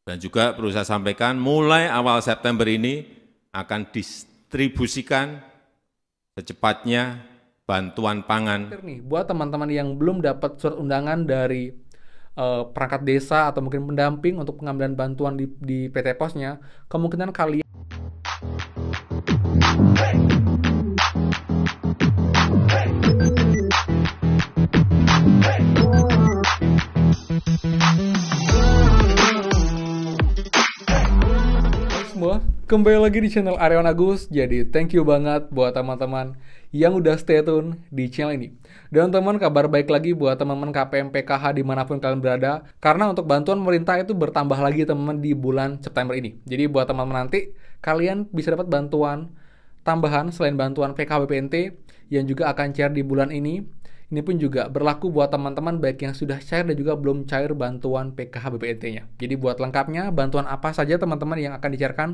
Dan juga perlu saya sampaikan, mulai awal September ini akan distribusikan secepatnya bantuan pangan. Nih, buat teman-teman yang belum dapat surat undangan dari perangkat desa atau mungkin pendamping untuk pengambilan bantuan di PT Pos-nya, kemungkinan kalian semua, kembali lagi di channel Aryawan Agus. Jadi thank you banget buat teman-teman yang udah stay tune di channel ini. Dan teman, kabar baik lagi buat teman-teman KPM PKH dimanapun kalian berada, karena untuk bantuan pemerintah itu bertambah lagi teman-teman di bulan September ini. Jadi buat teman-teman nanti kalian bisa dapat bantuan tambahan selain bantuan PKH BPNT yang juga akan cair di bulan ini. Ini pun juga berlaku buat teman-teman baik yang sudah cair dan juga belum cair bantuan PKH BPNT-nya. Jadi buat lengkapnya, bantuan apa saja teman-teman yang akan dicairkan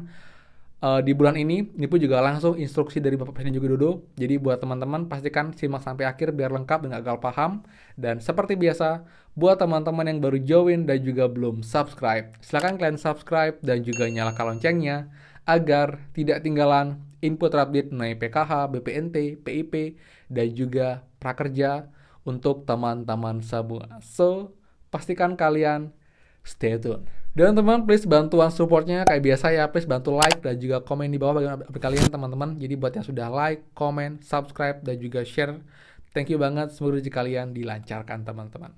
di bulan ini pun juga langsung instruksi dari Bapak Presiden Joko Widodo. Jadi buat teman-teman pastikan simak sampai akhir biar lengkap dan gak gagal paham. Dan seperti biasa, buat teman-teman yang baru join dan juga belum subscribe, silahkan kalian subscribe dan juga nyalakan loncengnya agar tidak tinggalan info terupdate mengenai PKH, BPNT, PIP, dan juga prakerja untuk teman-teman semua. So, pastikan kalian stay tune. Dan teman, please bantuan supportnya kayak biasa ya, please bantu like dan juga komen di bawah bagaimana kalian teman-teman. Jadi buat yang sudah like, komen, subscribe, dan juga share, thank you banget, semoga rezeki kalian dilancarkan teman-teman.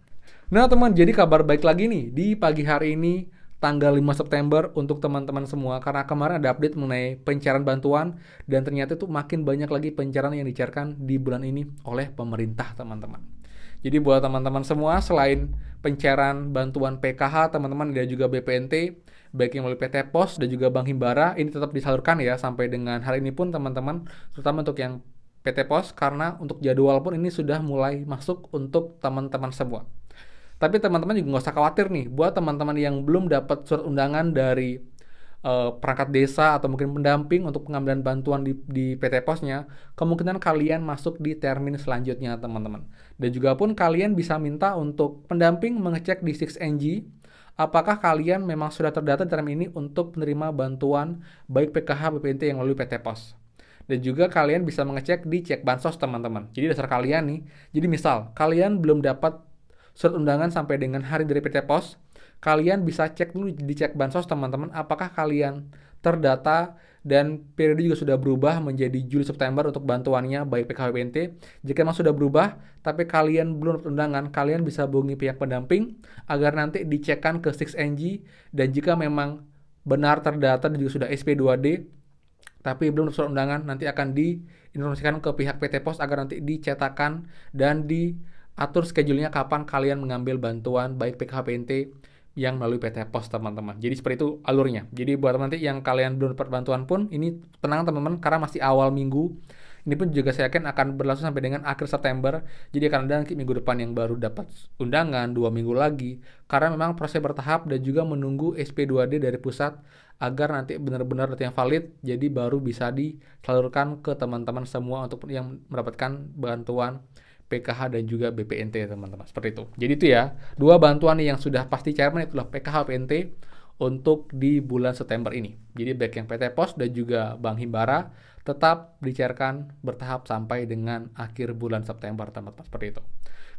Nah teman, jadi kabar baik lagi nih di pagi hari ini tanggal 5 September untuk teman-teman semua, karena kemarin ada update mengenai pencairan bantuan dan ternyata itu makin banyak lagi pencairan yang dicairkan di bulan ini oleh pemerintah teman-teman. Jadi buat teman-teman semua, selain pencairan bantuan PKH teman-teman dan juga BPNT baik yang melalui PT Pos dan juga Bank Himbara, ini tetap disalurkan ya sampai dengan hari ini pun teman-teman, terutama untuk yang PT Pos, karena untuk jadwal pun ini sudah mulai masuk untuk teman-teman semua. Tapi teman-teman juga nggak usah khawatir nih, buat teman-teman yang belum dapat surat undangan dari perangkat desa atau mungkin pendamping untuk pengambilan bantuan di PT Pos-nya, kemungkinan kalian masuk di termin selanjutnya teman-teman. Dan juga pun kalian bisa minta untuk pendamping mengecek di 6NG apakah kalian memang sudah terdata di termin ini untuk menerima bantuan baik PKH BPNT yang melalui PT Pos. Dan juga kalian bisa mengecek di cek bansos teman-teman. Jadi dasar kalian nih, jadi misal kalian belum dapat surat undangan sampai dengan hari dari PT Pos, kalian bisa cek dulu di cek bansos teman-teman apakah kalian terdata dan periode juga sudah berubah menjadi Juli September untuk bantuannya baik PKH BPNT. Jika memang sudah berubah tapi kalian belum dapat undangan, kalian bisa hubungi pihak pendamping agar nanti dicekkan ke 6NG, dan jika memang benar terdata dan juga sudah SP2D tapi belum dapat surat undangan, nanti akan diinformasikan ke pihak PT Pos agar nanti dicetakkan dan diatur schedule-nya kapan kalian mengambil bantuan baik PKH BPNT yang melalui PT Pos teman-teman. Jadi seperti itu alurnya. Jadi buat nanti yang kalian belum dapat bantuan pun, ini tenang teman-teman karena masih awal minggu. Ini pun juga saya yakin akan berlangsung sampai dengan akhir September. Jadi akan ada nanti minggu depan yang baru dapat undangan, 2 minggu lagi. Karena memang proses bertahap dan juga menunggu SP2D dari pusat agar nanti benar-benar data yang valid, jadi baru bisa disalurkan ke teman-teman semua untuk yang mendapatkan bantuan PKH dan juga BPNT teman-teman, seperti itu. Jadi itu ya, dua bantuan yang sudah pasti cairman itulah PKH BPNT untuk di bulan September ini. Jadi baik yang PT Pos dan juga Bank Himbara tetap dicairkan bertahap sampai dengan akhir bulan September teman-teman, seperti itu.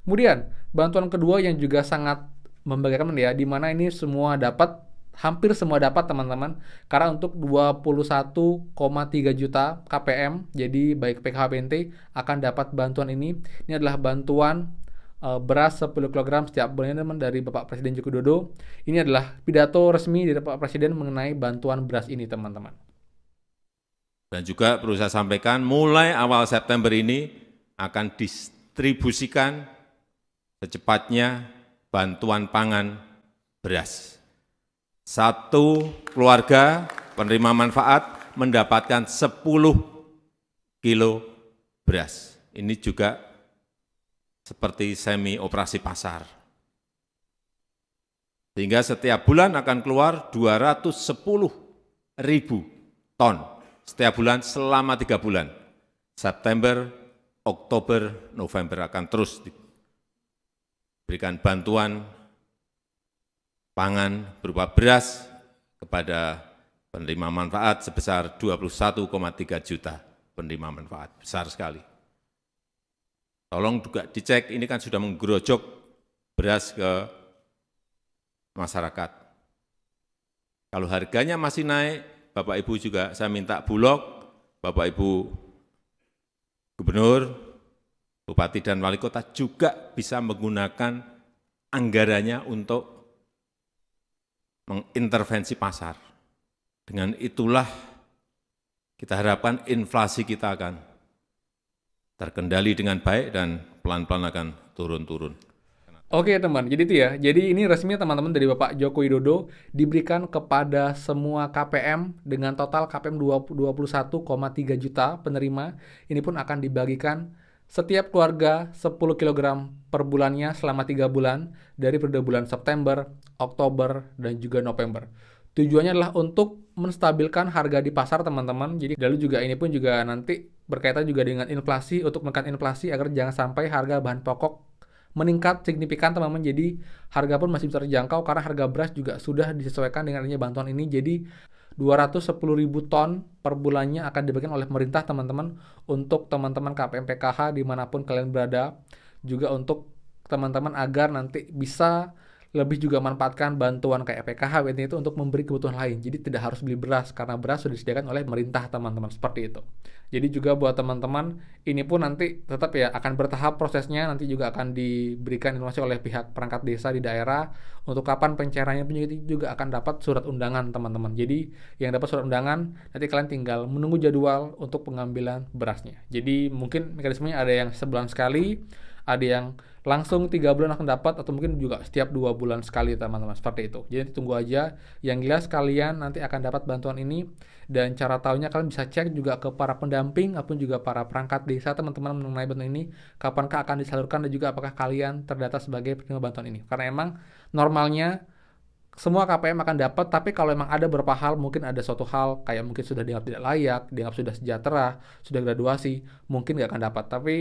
Kemudian bantuan kedua yang juga sangat membagikan ya, di mana ini semua dapat, hampir semua dapat teman-teman, karena untuk 21,3 juta KPM, jadi baik PKH BPNT akan dapat bantuan ini. Ini adalah bantuan beras 10 kg setiap bulannya teman dari Bapak Presiden Joko Widodo. Ini adalah pidato resmi dari Bapak Presiden mengenai bantuan beras ini teman-teman. Dan juga perlu saya sampaikan, mulai awal September ini akan distribusikan secepatnya bantuan pangan beras. Satu keluarga penerima manfaat mendapatkan 10 kilo beras. Ini juga seperti semi operasi pasar. Sehingga setiap bulan akan keluar 210.000 ton setiap bulan selama 3 bulan. September, Oktober, November akan terus diberikan bantuan pangan berupa beras kepada penerima manfaat sebesar 21,3 juta penerima manfaat. Besar sekali. Tolong juga dicek, ini kan sudah menggerojok beras ke masyarakat. Kalau harganya masih naik, Bapak Ibu juga saya minta Bulog, Bapak Ibu Gubernur, Bupati dan Wali Kota juga bisa menggunakan anggarannya untuk mengintervensi pasar. Dengan itulah kita harapkan inflasi kita akan terkendali dengan baik dan pelan-pelan akan turun-turun. Oke teman, jadi itu ya. Jadi ini resmi teman-teman dari Bapak Joko Widodo diberikan kepada semua KPM dengan total KPM 21,3 juta penerima. Ini pun akan dibagikan setiap keluarga 10 kg per bulannya selama 3 bulan dari periode bulan September, Oktober, dan juga November. Tujuannya adalah untuk menstabilkan harga di pasar teman-teman. Jadi lalu juga ini pun juga nanti berkaitan juga dengan inflasi, untuk menekan inflasi agar jangan sampai harga bahan pokok meningkat signifikan teman-teman. Jadi harga pun masih bisa terjangkau karena harga beras juga sudah disesuaikan dengan adanya bantuan ini. Jadi 210.000 ton per bulannya akan dibagikan oleh pemerintah teman-teman untuk teman-teman KPM PKH dimanapun kalian berada. Juga untuk teman-teman agar nanti bisa lebih juga manfaatkan bantuan kayak PKH itu untuk memberi kebutuhan lain. Jadi tidak harus beli beras karena beras sudah disediakan oleh pemerintah teman-teman, seperti itu. Jadi juga buat teman-teman ini pun nanti tetap ya akan bertahap prosesnya, nanti juga akan diberikan informasi oleh pihak perangkat desa di daerah untuk kapan pencairannya pun juga akan dapat surat undangan teman-teman. Jadi yang dapat surat undangan nanti kalian tinggal menunggu jadwal untuk pengambilan berasnya. Jadi mungkin mekanismenya ada yang sebulan sekali, ada yang langsung 3 bulan akan dapat, atau mungkin juga setiap 2 bulan sekali teman-teman, seperti itu. Jadi tunggu aja, yang jelas kalian nanti akan dapat bantuan ini, dan cara tahunya kalian bisa cek juga ke para pendamping ataupun juga para perangkat desa teman-teman mengenai bantuan ini, kapankah akan disalurkan dan juga apakah kalian terdata sebagai penerima bantuan ini. Karena emang normalnya semua KPM akan dapat, tapi kalau memang ada beberapa hal, mungkin ada suatu hal kayak mungkin sudah dianggap tidak layak, dianggap sudah sejahtera, sudah graduasi, mungkin nggak akan dapat. Tapi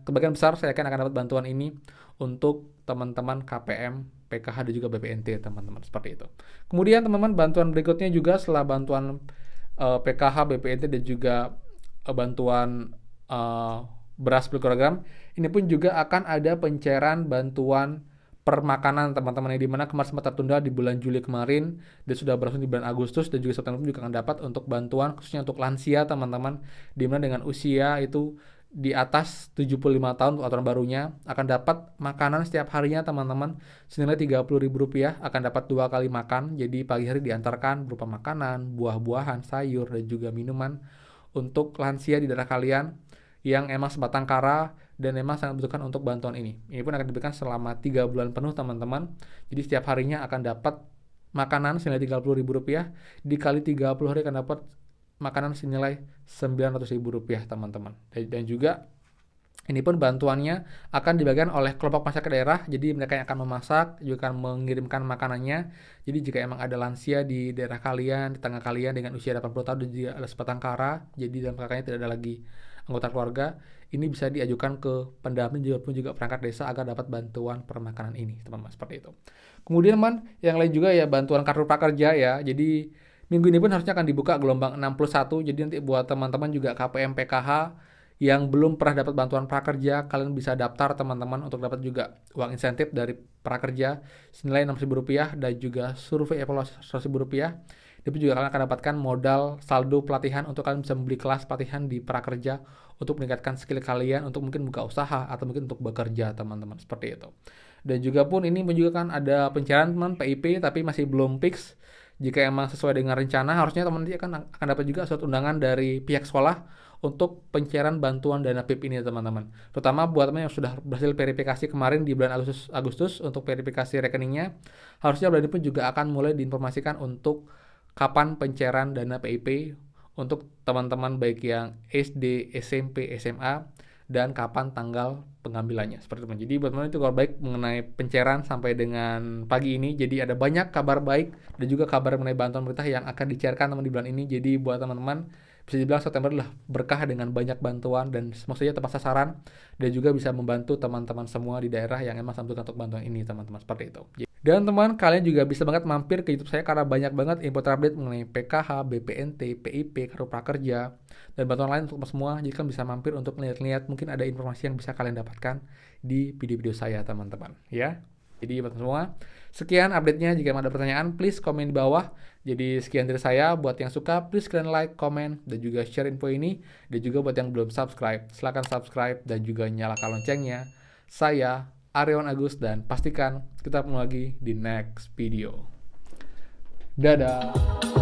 kebagian besar saya akan dapat bantuan ini untuk teman-teman KPM, PKH dan juga BPNT teman-teman, seperti itu. Kemudian teman-teman bantuan berikutnya juga setelah bantuan PKH, BPNT dan juga bantuan beras per kilogram, ini pun juga akan ada pencairan bantuan per makanan teman-teman, yang dimana kemarin sempat tertunda di bulan Juli kemarin dan sudah berlangsung di bulan Agustus, dan juga September juga akan dapat untuk bantuan khususnya untuk lansia teman-teman, dimana dengan usia itu di atas 75 tahun untuk aturan barunya akan dapat makanan setiap harinya teman-teman senilai Rp30.000, akan dapat 2 kali makan. Jadi pagi hari diantarkan berupa makanan, buah-buahan, sayur dan juga minuman untuk lansia di daerah kalian yang emang sebatang kara dan memang sangat membutuhkan untuk bantuan ini. Ini pun akan diberikan selama 3 bulan penuh teman-teman. Jadi setiap harinya akan dapat makanan senilai Rp30.000, dikali 30 hari akan dapat makanan senilai Rp900.000 teman-teman. Dan juga ini pun bantuannya akan dibagikan oleh kelompok masyarakat daerah. Jadi mereka yang akan memasak juga akan mengirimkan makanannya. Jadi jika emang ada lansia di daerah kalian, di tengah kalian dengan usia 80 tahun dan juga ada sebatang kara, jadi dalam kakaknya tidak ada lagi anggota keluarga, ini bisa diajukan ke pendamping juga perangkat desa agar dapat bantuan permakanan ini, teman-teman, seperti itu. Kemudian teman, yang lain juga ya bantuan kartu prakerja ya. Jadi minggu ini pun harusnya akan dibuka gelombang 61. Jadi nanti buat teman-teman juga KPM PKH yang belum pernah dapat bantuan prakerja, kalian bisa daftar teman-teman untuk dapat juga uang insentif dari prakerja senilai Rp6.000 dan juga survei evaluasi Rp100.000. Itu juga kalian akan dapatkan modal saldo pelatihan untuk kalian bisa membeli kelas pelatihan di prakerja untuk meningkatkan skill kalian untuk mungkin buka usaha atau mungkin untuk bekerja teman-teman, seperti itu. Dan juga pun ini juga kan ada pencairan teman PIP tapi masih belum fix. Jika emang sesuai dengan rencana, harusnya teman-teman akan dapat juga surat undangan dari pihak sekolah untuk pencairan bantuan dana PIP ini teman-teman. Terutama buat teman yang sudah berhasil verifikasi kemarin di bulan Agustus untuk verifikasi rekeningnya, harusnya bulan ini pun juga akan mulai diinformasikan untuk kapan pencairan dana PIP untuk teman-teman baik yang SD, SMP, SMA, dan kapan tanggal pengambilannya, seperti itu. Jadi buat teman-teman itu kabar baik mengenai pencairan sampai dengan pagi ini. Jadi ada banyak kabar baik dan juga kabar mengenai bantuan pemerintah yang akan dicairkan teman di bulan ini. Jadi buat teman-teman bisa dibilang September adalah berkah dengan banyak bantuan dan maksudnya tepat sasaran dan juga bisa membantu teman-teman semua di daerah yang emang membutuhkan untuk bantuan ini teman-teman, seperti itu. Dan teman, kalian juga bisa banget mampir ke YouTube saya karena banyak banget info terupdate mengenai PKH, BPNT, PIP, Kartu Prakerja, dan bantuan lain untuk semua. Jadi kalian bisa mampir untuk lihat-lihat, mungkin ada informasi yang bisa kalian dapatkan di video-video saya, teman-teman. Ya, jadi buat semua, sekian update-nya. Jika ada pertanyaan, please komen di bawah. Jadi sekian dari saya. Buat yang suka, please kalian like, komen, dan juga share info ini. Dan juga buat yang belum subscribe, silahkan subscribe dan juga nyalakan loncengnya. Saya Aryawan Agus, dan pastikan kita ketemu lagi di next video. Dadah.